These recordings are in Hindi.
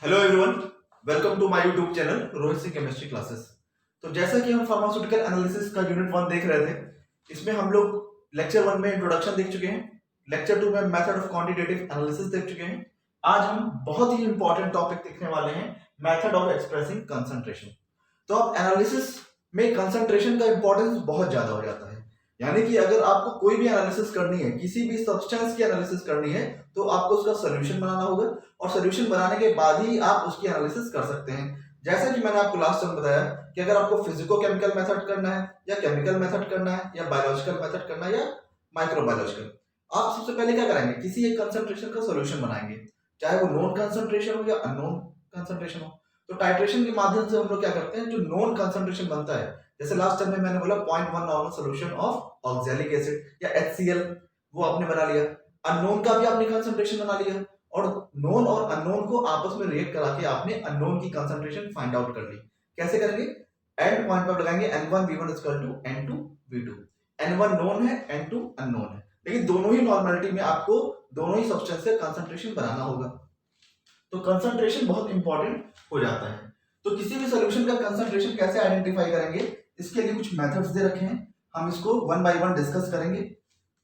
Hello everyone, welcome to my YouTube channel Rohit Singh chemistry classes. तो जैसा कि हम फार्मास्यूटिकल एनालिसिस का यूनिट 1 देख रहे थे, इसमें हम लोग लेक्चर 1 में इंट्रोडक्शन देख चुके हैं, लेक्चर 2 में मेथड ऑफ क्वांटिटेटिव एनालिसिस देख चुके हैं। आज हम बहुत ही इंपॉर्टेंट टॉपिक देखने वाले हैं, मेथड ऑफ एक्सप्रेसिंग कंसंट्रेशन। तो अब एनालिसिस में कंसंट्रेशन का इंपॉर्टेंस बहुत ज्यादा हो जाता है। यानी कि अगर आपको कोई भी एनालिसिस करनी है, किसी भी सब्सटेंस की एनालिसिस करनी है, तो आपको उसका सोल्यूशन बनाना होगा और सोल्यूशन बनाने के बाद ही आप उसकी एनालिसिस कर सकते हैं। जैसा कि मैंने आपको लास्ट टाइम बताया कि अगर आपको फिजिको-केमिकल मेथड करना है या केमिकल मेथड करना है या बायोलॉजिकल मेथड करना है या माइक्रोबायोलॉजिकल, आप सबसे पहले क्या करेंगे, किसी एक कंसंट्रेशन का सोल्यूशन बनाएंगे, चाहे वो नोन कंसंट्रेशन हो या अननोन कंसंट्रेशन हो। तो टाइट्रेशन के माध्यम से हम लोग क्या करते हैं, जो नोन कंसंट्रेशन बनता है, जैसे लास्ट टाइम में मैंने बोला 0.1 normal solution of oxalic acid या HCl, वो आपने बना लिया। अननोन का भी आपने कंसंट्रेशन बना लिया और नोन और अननोन को आपस में रिएक्ट करा के आपने अननोन की कंसंट्रेशन फाइंड आउट कर ली। कैसे करेंगे, एंड पॉइंट पर लगाएंगे N1V1 N2V2। N1 नोन है, N2 अननोन है, लेकिन दोनों ही नॉर्मलिटी में आपको दोनों ही सब्सटेंस से कंसंट्रेशन बनाना होगा। तो कंसंट्रेशन बहुत इंपॉर्टेंट हो जाता है। तो किसी भी सॉल्यूशन का कंसंट्रेशन कैसे आइडेंटिफाई करेंगे, इसके लिए कुछ मेथड्स दे रखे हैं, हम इसको वन बाय वन डिस्कस करेंगे।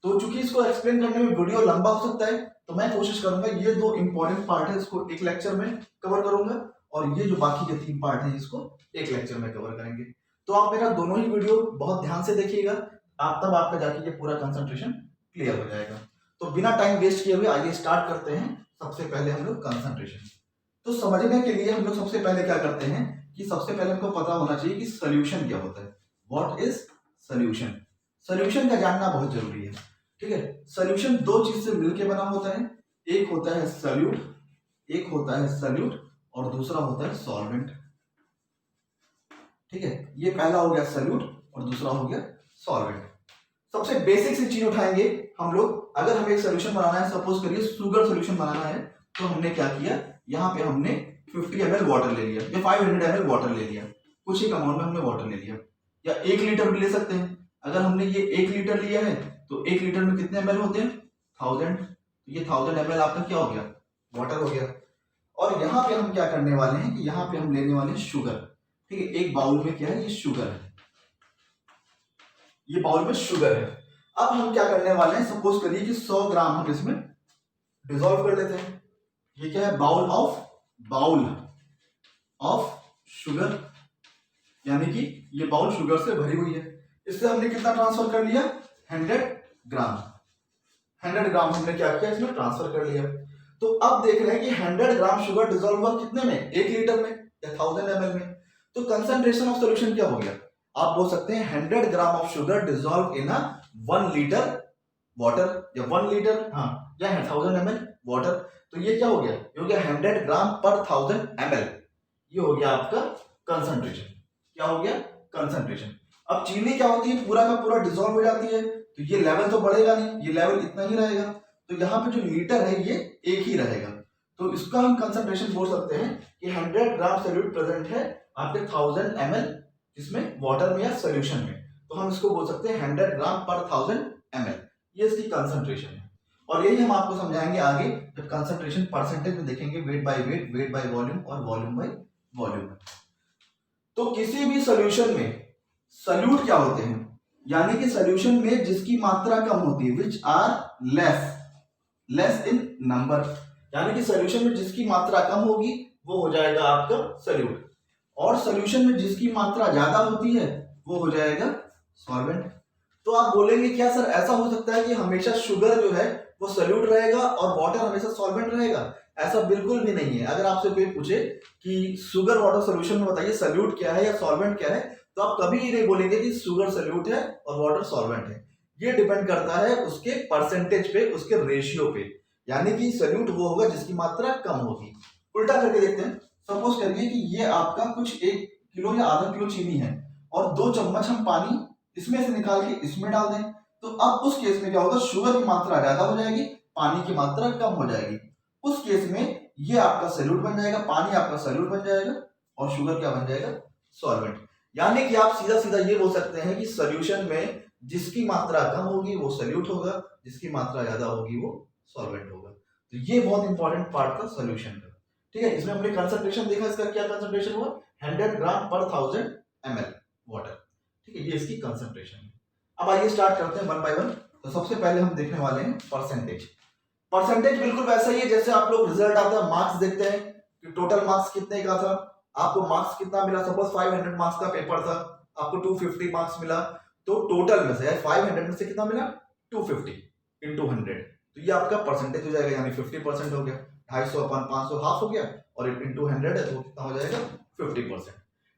तो चूंकि इसको एक्सप्लेन करने में वीडियो लंबा हो सकता है, तो मैं कोशिश करूंगा ये दो इंपॉर्टेंट पार्ट है इसको एक लेक्चर में कवर करूंगा और ये जो बाकी के 3 पार्ट है इसको एक लेक्चर में कवर करेंगे। तो आप मेरा दोनों ही वीडियो बहुत ध्यान से देखिएगा, तब आपका जाके ये पूरा कंसंट्रेशन क्लियर हो जाएगा। तो बिना टाइम वेस्ट किए हुए आइए स्टार्ट करते हैं। सबसे पहले हम लोग कंसंट्रेशन, तो समझने के लिए हम लोग सबसे पहले क्या करते हैं कि सबसे पहले हमको पता होना चाहिए कि सोल्यूशन क्या होता है। What is solution? सोल्यूशन का जानना बहुत जरूरी है। ठीक है, सोल्यूशन दो चीज से मिलकर बना होता है, एक होता है सॉल्यूट, एक होता है सॉल्यूट और दूसरा होता है सॉल्वेंट। ठीक है, ये पहला हो गया सॉल्यूट और दूसरा हो गया सॉल्वेंट। सबसे बेसिक सी चीज उठाएंगे हम लोग। अगर हमें एक सोल्यूशन बनाना है, सपोज करिए शुगर सोल्यूशन बनाना है, तो हमने क्या किया, यहाँ पे हमने 50 ml वाटर ले लिया या 500 ml वाटर ले लिया, कुछ एक अमाउंट में हमने वाटर ले लिया, या 1 लीटर भी ले सकते हैं। अगर हमने ये 1 लीटर लिया है तो 1 लीटर में कितने ml होते हैं, 1000। तो ये 1000 ml आपका क्या हो गया, वाटर हो गया। और यहाँ पे हम क्या करने वाले हैं कि यहाँ पे हम लेने वाले हैं शुगर। ठीक है, एक बाउल में क्या है, ये शुगर है, ये बाउल में शुगर है। अब हम क्या करने वाले हैं, सपोज करिए कि 100 ग्राम हम इसमें डिसॉल्व कर लेते हैं। ये क्या है, बाउल ऑफ शुगर, यानी कि ये बाउल शुगर से भरी हुई है। इससे हमने कितना ट्रांसफर कर लिया, 100 ग्राम। 100 ग्राम हमने क्या किया, इसमें ट्रांसफर कर लिया। तो अब देख रहे हैं कि 100 ग्राम शुगर डिसॉल्व हुआ कितने में, 1 लीटर में या 1000 ml में। तो कंसंट्रेशन ऑफ सॉल्यूशन क्या हो गया, आप बोल सकते हैं 100 gram of sugar dissolve in 1 litre water या 1 लीटर या 1000 ml वाटर। तो ये क्या हो गया, ये हो गया 100 ग्राम पर 1000 ml। ये हो गया आपका कंसंट्रेशन। क्या हो गया, कंसंट्रेशन। अब चीनी क्या होती है, पूरा का पूरा डिसॉल्व हो जाती है, तो ये लेवल तो बढ़ेगा नहीं, ये लेवल इतना ही रहेगा। तो यहाँ पे जो लीटर है ये एक ही रहेगा। तो इसका हम कंसंट्रेशन बोल सकते हैं कि 100 ग्राम सॉल्यूट प्रेजेंट है आपके 1000 ml जिसमें वाटर में या सोल्यूशन में, तो हम इसको बोल सकते हैं 100 ग्राम पर 1000 ml। ये इसकी कंसंट्रेशन है। और यही हम आपको समझाएंगे आगे जब कंसंट्रेशन परसेंटेज में देखेंगे, wait by wait, weight by volume और वॉल्यूम बाय वॉल्यूम। तो किसी भी सॉल्यूशन में सॉल्यूट क्या होते हैं, यानी कि सॉल्यूशन में जिसकी मात्रा कम होती है, which are less in number, यानी कि सॉल्यूशन में जिसकी मात्रा कम होगी वो हो जाएगा आपका सॉल्यूट, और सॉल्यूशन में जिसकी मात्रा ज्यादा होती है वो हो जाएगा सॉल्वेंट। तो आप बोलेंगे क्या सर ऐसा हो सकता है कि हमेशा शुगर जो है वो सॉल्यूट रहेगा और वाटर हमेशा सॉल्वेंट रहेगा? ऐसा बिल्कुल भी नहीं है। अगर आपसे कोई पूछे कि शुगर वाटर सॉल्यूशन में बताइए सॉल्यूट क्या है या सॉल्वेंट क्या है, तो आप कभी नहीं बोलेंगे कि शुगर सॉल्यूट है और वाटर सॉल्वेंट है। ये डिपेंड करता है उसके परसेंटेज पे, उसके रेशियो पे, यानी कि सॉल्यूट वो होगा जिसकी मात्रा कम होगी। उल्टा करके देखते हैं, सपोज करिए कि ये आपका कुछ 1 किलो या आधा किलो चीनी है और 2 चम्मच हम पानी इसमें से निकाल के इसमें डाल दें, तो अब उस केस में क्या होगा, शुगर की मात्रा ज्यादा हो जाएगी, पानी की मात्रा कम हो जाएगी। उस केस में ये आपका सॉल्यूट बन जाएगा, पानी आपका सॉल्यूट बन जाएगा और शुगर क्या बन जाएगा, सॉल्वेंट। यानी कि आप सीधा सीधा ये बोल सकते हैं कि सॉल्यूशन में जिसकी मात्रा कम होगी वो सॉल्यूट होगा, जिसकी मात्रा ज्यादा होगी वो सॉल्वेंट होगा। तो ये बहुत इंपॉर्टेंट पार्ट था सॉल्यूशन का। ठीक है, इसमें हमने कंसंट्रेशन देखा, इसका क्या कंसंट्रेशन हुआ 100 ग्राम पर 1000 ml वाटर। ठीक है, ये इसकी कंसंट्रेशन है। अब आइए स्टार्ट करते हैं वन बाय वन। तो सबसे पहले हम देखने वाले हैं परसेंटेज। परसेंटेज बिल्कुल वैसा ही है जैसे आप लोग रिजल्ट आता है मार्क्स देखते हैं कि टोटल मार्क्स कितने का था, आपको मार्क्स कितना मिला। सपोज 500 मार्क्स का पेपर था, आपको 250 मार्क्स मिला, तो टोटल में से 500 में से कितना मिला 250 इंटू 100, तो ये आपका परसेंटेज हो जाएगा, यानी 50% हो गया। 250 अपन 500 हाफ हो गया, और इंटू 100 है तो कितना हो जाएगा 50%।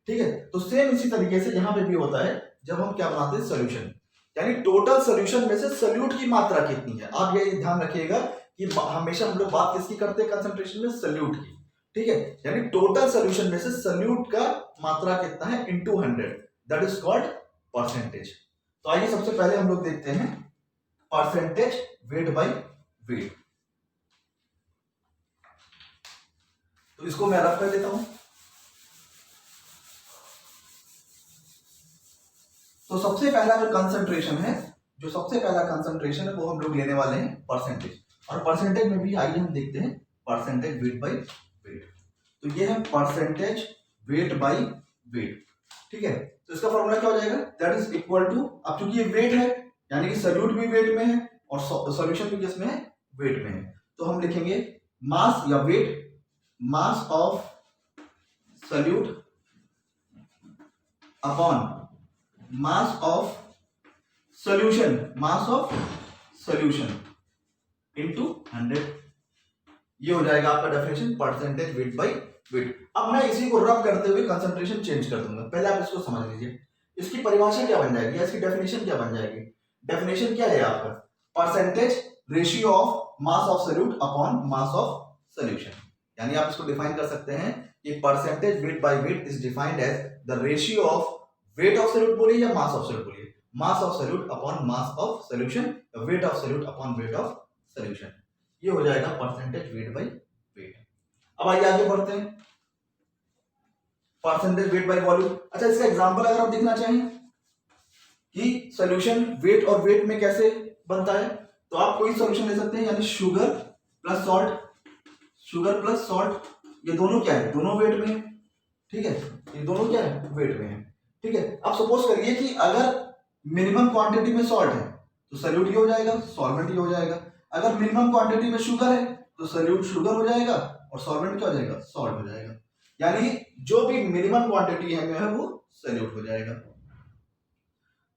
ठीक है, तो सेम इसी तरीके से यहाँ पे भी होता है जब हम क्या बनाते हैं सोल्यूशन, यानी टोटल सोल्यूशन में से सोल्यूट की मात्रा कितनी है। आप ये ध्यान रखिएगा कि हमेशा हम लोग बात किसकी करते हैं कंसंट्रेशन में, सोल्यूट की। ठीक है, यानी टोटल सोल्यूशन में से सोल्यूट का मात्रा कितना है into 100, that is called percentage. तो आइए सबसे पहले हम लोग देखते हैं परसेंटेज वेट बाय वेट। तो इसको मैं रफ कर देता हूं। तो सबसे पहला जो कंसंट्रेशन है, वो हम लोग लेने वाले हैं परसेंटेज, और परसेंटेज में भी आइए हम देखते हैं परसेंटेज वेट बाय वेट। तो ये है परसेंटेज वेट बाय वेट। ठीक है, तो इसका फॉर्मूला क्या हो जाएगा, दैट इज इक्वल टू, अब चूंकि ये वेट है यानी कि सोल्यूट भी वेट में है और सॉल्यूशन भी किसमें है, वेट में है, तो हम लिखेंगे मास या weight, mass of solute upon mass of solution, mass of solution into 100। ये हो जाएगा आपका definition percentage weight by weight. अब मैं इसी को रब करते हुए कंसंट्रेशन चेंज कर दूंगा, पहले आप इसको समझ लीजिए। इसकी परिभाषा क्या बन जाएगी, इसकी डेफिनेशन क्या बन जाएगी। डेफिनेशन क्या है आपका, percentage ratio of mass of solute upon mass of solution, यानी आप इसको डिफाइन कर सकते हैं कि percentage weight by weight is defined as the ratio of weight of solute बोलिए या मास ऑफ सोल्यूट बोलिए, mass of solute upon mass of solution, weight of solute upon weight of solution. ये हो जाएगा परसेंटेज वेट बाय वेट। अब आइए आगे बढ़ते हैं, परसेंटेज वेट बाय वॉल्यूम। अच्छा, इसका एग्जांपल अगर आप देखना चाहें कि सॉल्यूशन वेट और वेट में कैसे बनता है, तो आप कोई सॉल्यूशन ले सकते हैं, यानी sugar plus salt, sugar plus salt, ये दोनों क्या है, दोनों वेट में है। ठीक है, ये दोनों क्या है, वेट में है। ठीक है, अब सपोज करिए कि अगर मिनिमम क्वांटिटी में सॉल्ट है तो सॉल्यूट ये हो जाएगा, सॉल्वेंट ये हो जाएगा। अगर मिनिमम क्वांटिटी में शुगर है तो सॉल्यूट शुगर हो जाएगा और सॉल्वेंट क्या हो जाएगा, सॉल्ट हो जाएगा। यानी जो भी मिनिमम क्वांटिटी है वो सॉल्यूट हो जाएगा।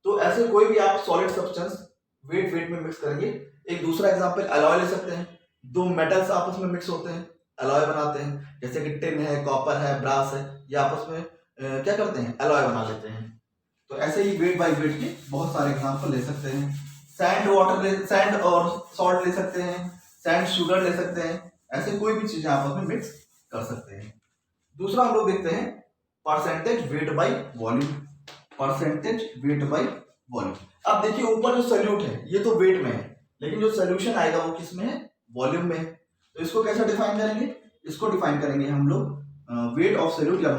तो ऐसे कोई भी आप सॉलिड सब्सटेंस वेट वेट में मिक्स करेंगे। एक दूसरा एग्जांपल अलॉय ले सकते हैं, दो मेटल्स आपस में मिक्स होते हैं, अलॉय बनाते हैं, जैसे कि टिन है, कॉपर है, ब्रास है, ये आपस में क्या करते हैं, अलॉय बना लेते हैं। तो ऐसे ही वेट बाय वेट के बहुत सारे एग्जांपल ले सकते हैं। सैंड वाटर, सैंड और सॉल्ट ले सकते हैं, सैंड शुगर ले सकते हैं, ऐसे कोई भी चीजें आपस में मिक्स कर सकते हैं। दूसरा हम लोग देखते हैं percentage weight by volume, percentage weight by volume. अब देखिए ऊपर जो सोल्यूट है ये तो वेट में है, लेकिन जो सोल्यूशन आएगा वो किस में है, वॉल्यूम में है। तो इसको कैसे डिफाइन करेंगे, इसको डिफाइन करेंगे हम लोग वेट ऑफ सोल्यूट या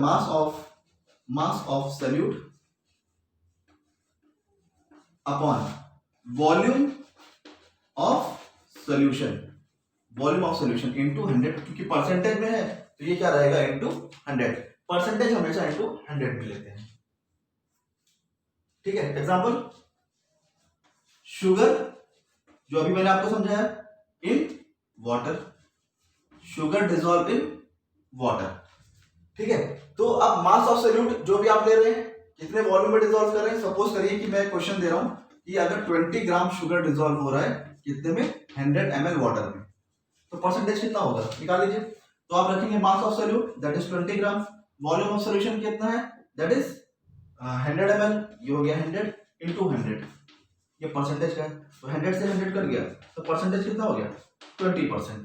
mass of solute upon volume of solution, volume of solution into 100, क्योंकि परसेंटेज में है तो ये क्या रहेगा इनटू 100। परसेंटेज हमेशा इनटू 100 में लेते हैं। ठीक है, एग्जांपल शुगर, जो अभी मैंने आपको समझाया, in water, sugar dissolve in water. ठीक है, तो अब मास ऑफ सोल्यूट जो भी आप ले रहे हैं कितने वॉल्यूम में डिसॉल्व कर रहे हैं। सपोज करिए कि मैं क्वेश्चन दे रहा हूं कि अगर 20 ग्राम शुगर डिसॉल्व हो रहा है कितने में, 100 ml वाटर में, तो परसेंटेज कितना होगा निकाल लीजिए। तो आप रखेंगे मास of solute that is 20 gram, volume of solution कितना है दैट इज 100 ml, ये हो गया 100 इंटू 100, ये परसेंटेज का है। तो 100 से 100 कट गया तो परसेंटेज कितना हो गया 20%,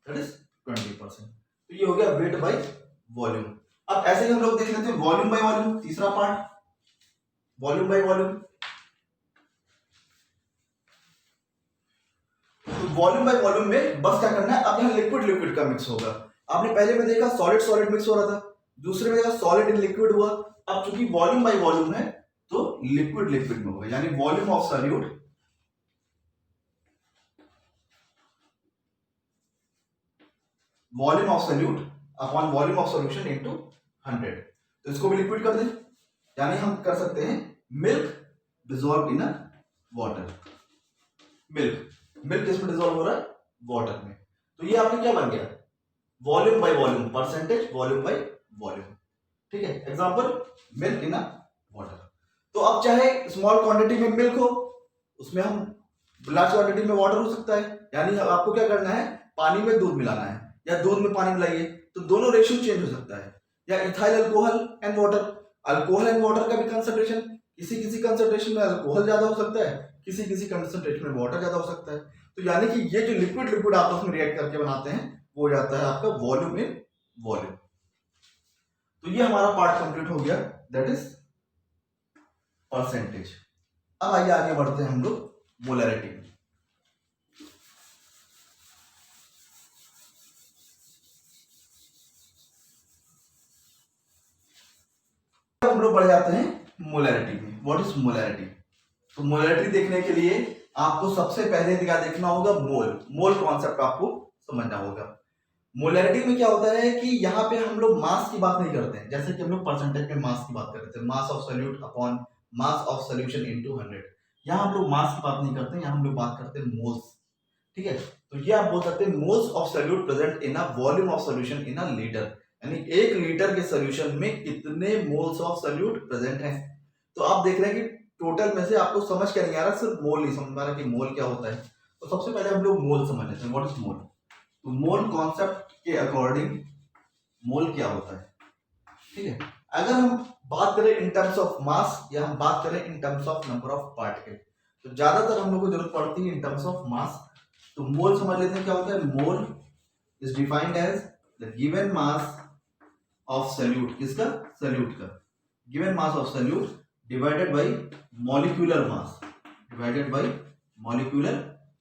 दैट इज 20%। तो ये हो गया वेट बाय वॉल्यूम। अब ऐसे ही हम लोग देख लेते हैं वॉल्यूम बाय वॉल्यूम, तीसरा पार्ट वॉल्यूम बाय वॉल्यूम। तो वॉल्यूम बाय वॉल्यूम में बस क्या करना है, अब यहाँ लिक्विड लिक्विड का मिक्स होगा। आपने पहले में देखा सॉलिड सॉलिड मिक्स हो रहा था, दूसरे में देखा सॉलिड इन लिक्विड हुआ। अब चूंकि वॉल्यूम बाय वॉल्यूम है तो लिक्विड लिक्विड में होगा, यानी volume of solute upon volume of solution into 100। तो इसको भी लिक्विड कर दें, यानी हम कर सकते हैं milk dissolve in water. Milk किसमें डिसॉल्व हो रहा है? वाटर में। तो ये आपने क्या बन गया? Volume by volume, percentage volume by volume. ठीक है, एग्जांपल मिल्क इन वाटर। तो अब चाहे स्मॉल क्वांटिटी में मिल्क हो, उसमें हम लार्ज क्वांटिटी में वाटर हो सकता है, यानी आपको क्या करना है, पानी में दूध मिलाना है या दूध में पानी मिलाइए, तो दोनों रेशियो चेंज हो सकता है। या ethyl alcohol and water, alcohol and water का भी कंसंट्रेशन, किसी किसी कंसंट्रेशन में अल्कोहल ज्यादा हो सकता है, किसी किसी कंसंट्रेशन में वाटर ज्यादा हो सकता है। तो यानी कि ये जो लिक्विड लिक्विड आपस में रिएक्ट करके बनाते हैं वो हो जाता है आपका वॉल्यूम इन वॉल्यूम। तो ये हमारा पार्ट कंप्लीट हो गया, दैट इज परसेंटेज। अब आइए आगे बढ़ते हैं हम लोग मोलैरिटी में। हम लोग बढ़ जाते हैं मोलैरिटी में। What is molarity? तो मोलैरिटी देखने के लिए आपको सबसे पहले क्या देखना होगा? मोल कॉन्सेप्ट आपको समझना होगा। मोलैरिटी में क्या होता है कि यहाँ पे हम लोग मास की बात नहीं करते हैं, जैसे कि हम लोग परसेंटेज में मास की बात करते हैं, मास of solute upon mass of solution into 100। यहाँ हम लोग मास की बात नहीं करते हैं, यहाँ हम लोग बात करते हैं मोल्स। ठीक है, तो ये आप बोल सकते हैं moles of solute present in a volume of solution in a litre, यानी 1 लीटर के सॉल्यूशन में कितने मोल्स ऑफ सॉल्यूट प्रेजेंट हैं। तो आप देख रहे हैं कि टोटल में से आपको समझ क्या नहीं आ रहा, सिर्फ मोल नहीं समझ आ रहा कि मोल क्या होता है। तो सबसे पहले हम लोग मोल समझ लेते हैं, व्हाट इज मोल। तो मोल कॉन्सेप्ट के अकॉर्डिंग मोल क्या होता है? ठीक है, अगर हम बात करें इन टर्म्स ऑफ मास या हम बात करें in terms of number of particle, तो ज्यादातर हम लोग को जरूरत पड़ती है इन टर्म्स ऑफ मास। तो मोल समझ लेते हैं क्या होता है। Mole is defined as the given mass of solute, किसका? सॉल्यूट का। Given mass of solute divided by molecular mass, divided by molecular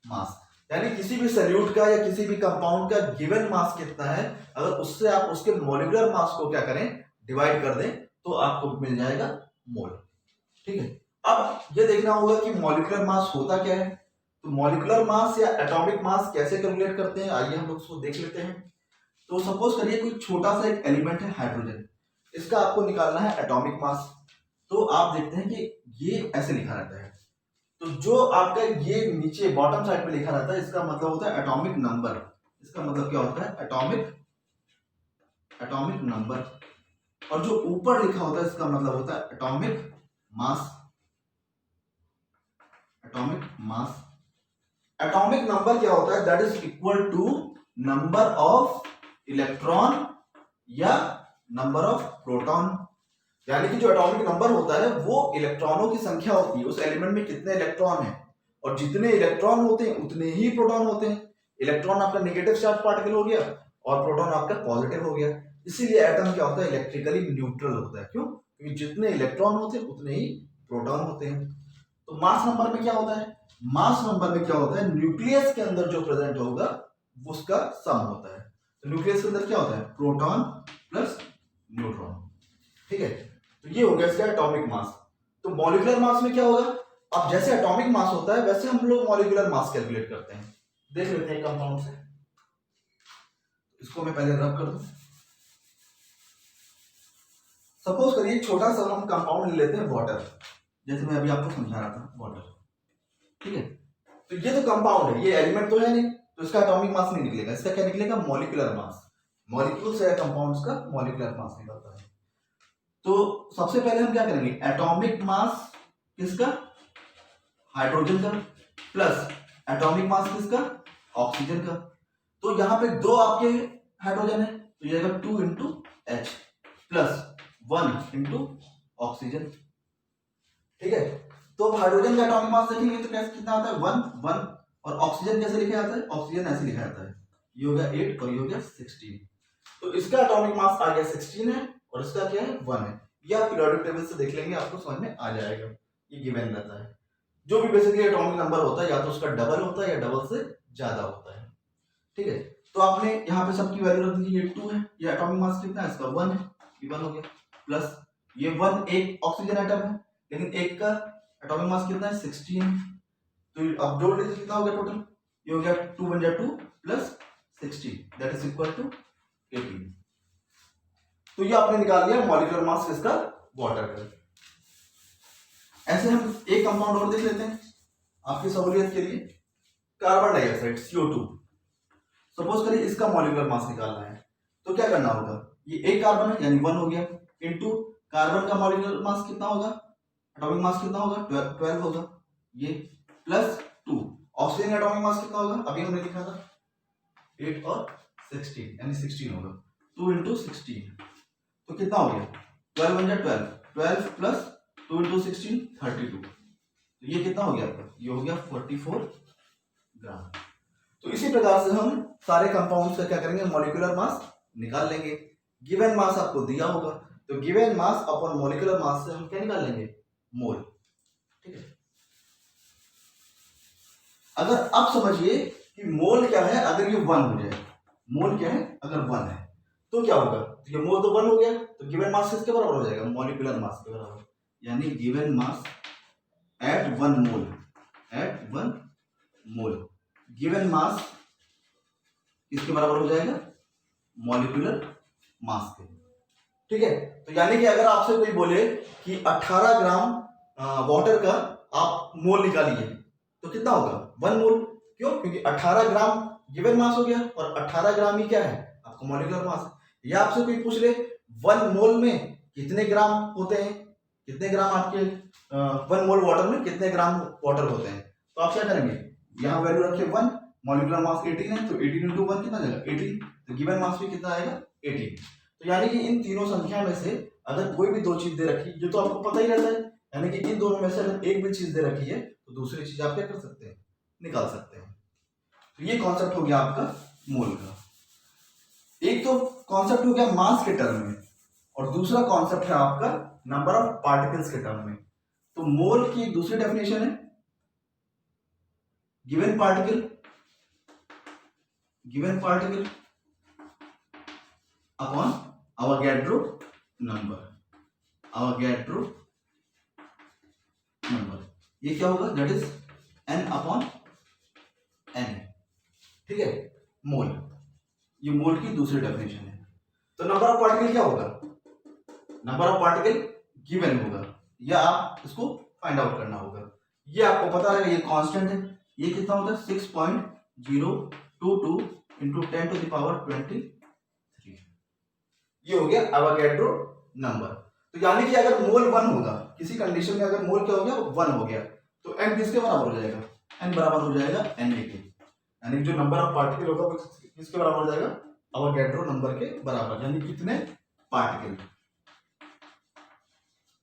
mass, यानी किसी भी सॉल्यूट का या किसी भी कंपाउंड का गिवन मास कितना है, अगर उससे आप उसके मॉलिक्यूलर मास को क्या करें, डिवाइड कर दें, तो आपको मिल जाएगा मोल। ठीक है, अब ये देखना होगा कि मॉलिक्यूलर मास होता क्या है। तो मॉलिक्यूलर मास या एटॉमिक मास कैसे कैलकुलेट करते हैं, आइए हम लोग उसको देख लेते हैं। तो सपोज करिए कोई छोटा सा एक एलिमेंट है हाइड्रोजन, इसका आपको निकालना है एटॉमिक मास। तो आप देखते हैं कि ये ऐसे लिखा रहता है, तो जो आपका ये नीचे बॉटम साइड पे लिखा रहता है इसका मतलब होता है एटॉमिक नंबर। इसका मतलब क्या होता है? Atomic number. और जो ऊपर लिखा होता है इसका मतलब होता है atomic mass. Atomic mass, atomic number क्या होता है? That is equal to number of electron या नंबर ऑफ प्रोटॉन। यानी कि जो एटॉमिक नंबर होता है वो इलेक्ट्रॉनों की संख्या होती है, उस एलिमेंट में कितने इलेक्ट्रॉन हैं, और जितने इलेक्ट्रॉन होते हैं उतने ही प्रोटॉन होते हैं। इलेक्ट्रॉन आपका नेगेटिव चार्ज पार्टिकल हो गया और प्रोटॉन आपका पॉजिटिव हो गया। इसीलिए एटम क्या होता है? इलेक्ट्रिकली न्यूट्रल होता है। क्यों? क्योंकि जितने इलेक्ट्रॉन होते हैं उतने ही प्रोटॉन होते हैं। तो मास नंबर में क्या होता है? मास नंबर में क्या होता है? न्यूक्लियस के अंदर जो प्रेजेंट होगा उसका सम होता है। तो न्यूक्लियस के अंदर क्या होता है? Proton plus neutron. ठीक है, तो ये हो गया इसका एटॉमिक मास। तो मॉलिक्यूलर मास में क्या होगा? अब जैसे एटॉमिक मास होता है वैसे हम लोग मॉलिक्यूलर मास कैलकुलेट करते हैं। देख लेते हैं कंपाउंड से, इसको मैं पहले रब कर दूं। सपोज करिए छोटा सा हम कंपाउंड ले लेते हैं वाटर, जैसे मैं अभी आपको समझा रहा था वाटर। ठीक है, तो ये तो कंपाउंड है, ये एलिमेंट तो है नहीं, तो इसका एटॉमिक मास नहीं निकलेगा। इसका क्या निकलेगा? Molecular mass. मॉलिक्यूल से कंपाउंड्स का मॉलिक्यूलर मास निकलता है। तो सबसे पहले हम क्या करेंगे? एटॉमिक मास किसका? हाइड्रोजन का, प्लस एटॉमिक मास किसका? ऑक्सीजन का। तो यहाँ पे दो आपके हाइड्रोजन है, तो ये 2 into H plus 1 into oxygen. ठीक है, तो अब हाइड्रोजन का एटॉमिक मास देखेंगे तो कैसे कितना आता है? 1 और ऑक्सीजन कैसे लिखा जाता है? ऑक्सीजन ऐसे लिखा जाता है, ये हो गया 8 और ये हो गया 16। तो इसका एटॉमिक मास आ गया 16 है और इसका क्या है? 1 है। ये आप पीरियोडिक टेबल से देख लेंगे, आपको समझ में आ जाएगा। ये गिवन रहता है। जो भी बेसिकली एटॉमिक नंबर होता है या तो उसका डबल होता है या डबल से ज्यादा होता है। ठीक है, तो आपने यहाँ पे सबकी वैल्यू रख दी। ये 2 है, ये एटॉमिक मास कितना है? इसका 1 है, ये 1 हो गया, प्लस ये 1 एक ऑक्सीजन एटम है, लेकिन एक का एटॉमिक मास कितना है? 16। तो अब जोड़ लीजिए कितना हो गया टोटल? ये हो गया 2 1 2 plus 16 that is equal to 18। तो ये आपने निकाल लिया मॉलिक्यूलर मास किसका, वाटर का। ऐसे हम एक कंपाउंड और देख लेते हैं आपकी सहूलियत के लिए, कार्बन डाइऑक्साइड CO2। सपोज करिए इसका मॉलिक्यूलर मास निकालना है, तो क्या करना होगा, ये एक कार्बन है यानी 1 हो गया, इनटू कार्बन का मॉलिक्यूलर मास कितना होगा, एटॉमिक मास कितना होगा, 12 होगा, ये प्लस 2। ऑक्सीजन का एटॉमिक मास कितना होगा, अभी हमने लिखा था 8 और 16 यानी 16 होगा, 2 इंटू 16 तो कितना हो गया, 12 बन जाए 12 प्लस 2 इंटू 16 32। तो ये कितना हो गया आपका, ये हो गया 44 ग्राम। तो इसी प्रकार से हम सारे कंपाउंड्स का क्या करेंगे, मॉलिक्यूलर मास निकाल लेंगे। गिवन मास आपको दिया होगा, तो given mass upon molecular mass से हम क्या निकाल लेंगे, मोल। ठीक है, अगर आप समझिए कि मोल क्या है, अगर ये 1 हो जाए, मोल क्या है अगर 1 है तो क्या होगा, तो ये मोल तो 1 हो गया, तो गिवन मास किसके बराबर हो जाएगा, मॉलिक्यूलर मास के बराबर, यानी given mass at 1 mole, at 1 mole given mass किसके बराबर हो जाएगा, मॉलिक्यूलर मास के। ठीक है, तो यानी कि अगर आपसे कोई बोले कि 18 ग्राम वाटर का आप मोल निकालिए तो कितना होगा, 1 मोल। क्यों, क्योंकि 18 ग्राम गिवन मास हो गया और 18 ग्राम ही क्या है आपका मॉलिक्यूलर मास। या आपसे कोई पूछ ले 1 मोल में कितने ग्राम होते हैं, कितने ग्राम आपके 1 मोल वाटर में कितने ग्राम वाटर होते हैं, तो आप क्या करेंगे, यहाँ वैल्यू रखिए 1, मॉलिक्यूलर मास 18 है, तो 18 इंटू 1 कितना जाएगा 18, तो गिवन मास भी कितना आएगा 18। तो यानी कि इन तीनों संख्या में से अगर कोई भी दो चीज दे रखी, ये तो आपको पता ही रहता है, यानी कि इन दोनों में से अगर एक भी चीज दे रखी है तो दूसरी चीज आप क्या कर सकते हैं, निकाल सकते हैं। तो ये कॉन्सेप्ट हो गया आपका मोल का। एक तो कॉन्सेप्ट हो गया मास के टर्म में, और दूसरा कॉन्सेप्ट है आपका नंबर ऑफ पार्टिकल्स के टर्म में। तो मोल की दूसरी डेफिनेशन है given particle upon Avogadro number, ये क्या होगा, that is n upon n। ठीक है, मोल, ये मोल की दूसरी डेफिनेशन है। तो नंबर ऑफ पार्टिकल क्या होगा, नंबर ऑफ पार्टिकल गिवन होगा, या आप इसको फाइंड आउट करना होगा। ये आपको पता रहेगा, ये कांस्टेंट है, ये कितना होता है 6.022 इंटू 10 टू द पावर 23। ये हो गया अवोगाड्रो नंबर। तो यानी कि अगर मोल 1 होगा, किसी कंडीशन में अगर मोल क्या हो गया 1 हो गया, तो n किसके बराबर हो जाएगा, n बराबर हो जाएगा Na के, यानी जो नंबर ऑफ पार्टिकल होगा वो किसके बराबर हो जाएगा, अवोगाड्रो नंबर के बराबर, यानी कितने पार्टिकल।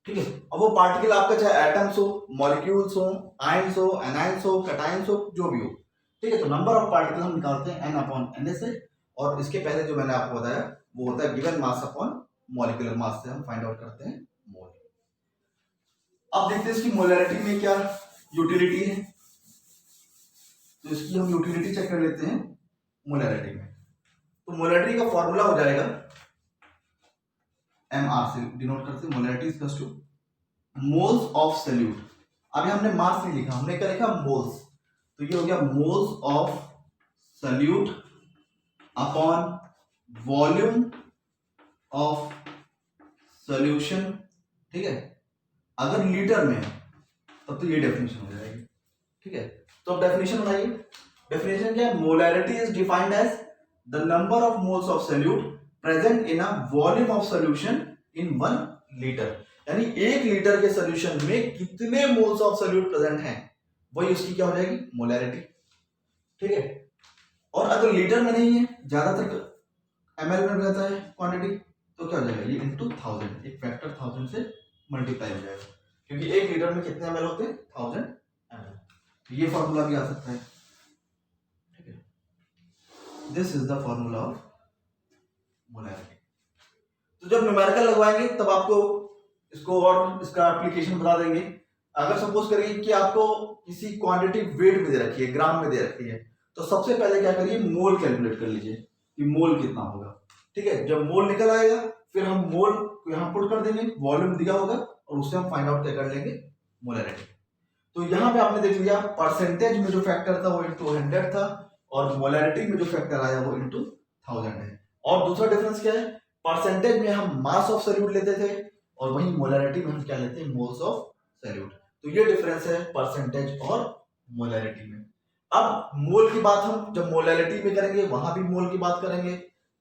ठीक है, अब वो पार्टिकल आपका चाहे एटम्स हो, मॉलिक्यूल्स हो, आयंस हो, एनायंस हो, कैटायंस हो, जो भी हो। ठीक है, तो नंबर ऑफ पार्टिकल हम निकालते हैं n अपॉन Na से, और इसके पहले जो मैंने आपको बताया वो होता है given mass upon molecular mass से हम फाइंड आउट करते हैं मोल। अब देखते हैं इसकी मोलैरिटी में क्या यूटिलिटी है, तो इसकी हम यूटिलिटी चेक कर लेते हैं मोलैरिटी में। तो मोलैरिटी का फॉर्मूला हो जाएगा MR से डिनोट करते हैं, molarity is equal two moles of solute. अभी हमने मास नहीं लिखा, हमने क्या लिखा मोल्स, तो ये हो गया moles of solute upon volume of solution. ठीक है, अगर लीटर में है तब तो ये डेफिनेशन हो जाएगी। ठीक है, तो अब डेफिनेशन बनाइए। डेफिनेशन क्या है, molarity is defined as the number of moles of solute present in a volume of solution in 1 litre, यानी 1 लीटर के सॉल्यूशन में कितने मोल्स ऑफ सॉल्यूट प्रेजेंट हैं, वही उसकी क्या हो जाएगी, मोलैरिटी। ठीक है, और अगर लीटर में नहीं है, ज्यादातर ml में रहता है क्वांटिटी, तो क्या हो जाएगा, ये इंटू 1000, एक फैक्टर 1000 से मल्टीप्लाई हो जाएगा, क्योंकि 1 लीटर में कितने ml होते हैं, 1000 ml। तो ये फॉर्मूला भी आ सकता है। ठीक है, this is the formula of molarity. तो जब न्यूमेरिकल लगवाएंगे तब आपको इसको और इसका एप्लीकेशन बता देंगे। अगर सपोज करिए कि आपको किसी क्वांटिटी वेट में दे रखी है, ग्राम में दे रखी है, तो सबसे पहले क्या करिए, मोल कैलकुलेट कर लीजिए कि मोल कितना होगा। ठीक है, जब मोल निकल आएगा फिर हम मोल को यहाँ पुट कर देंगे, वॉल्यूम दिया होगा और उससे हम फाइंड आउट कर लेंगे मोलैरिटी। तो यहाँ पे आपने देख लिया परसेंटेज में जो फैक्टर था वो इंटू 100 था, और मोलैरिटी में जो फैक्टर आया वो इंटू 1000 है। और दूसरा डिफरेंस क्या है, परसेंटेज में हम मास ऑफ सॉल्यूट लेते थे और वहीं मोलैरिटी में हम क्या लेते हैं, मोल्स ऑफ सॉल्यूट। तो ये डिफरेंस है परसेंटेज और मोलैरिटी में। अब मोल की बात हम जब मोलैरिटी में करेंगे वहां भी मोल की बात करेंगे,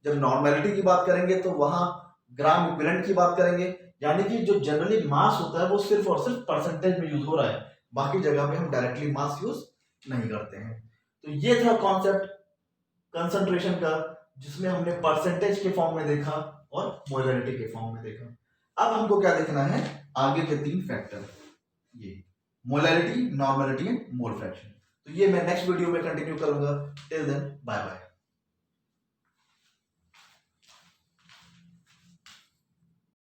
जब नॉर्मेलिटी की बात करेंगे तो वहां ग्राम इक्विवेलेंट की बात करेंगे। यानी कि जो जनरली मास होता है वो सिर्फ और सिर्फ परसेंटेज में यूज हो रहा है, बाकी जगह पे हम डायरेक्टली मास यूज नहीं करते हैं। तो ये था कॉन्सेप्ट कंसंट्रेशन का, जिसमें हमने परसेंटेज के फॉर्म में देखा और मोलैरिटी के फॉर्म में देखा। अब हमको क्या देखना है, आगे के 3 फैक्टर, ये molarity, normality and mole fraction. तो ये मैं नेक्स्ट वीडियो में कंटिन्यू करूंगा। Till then bye bye.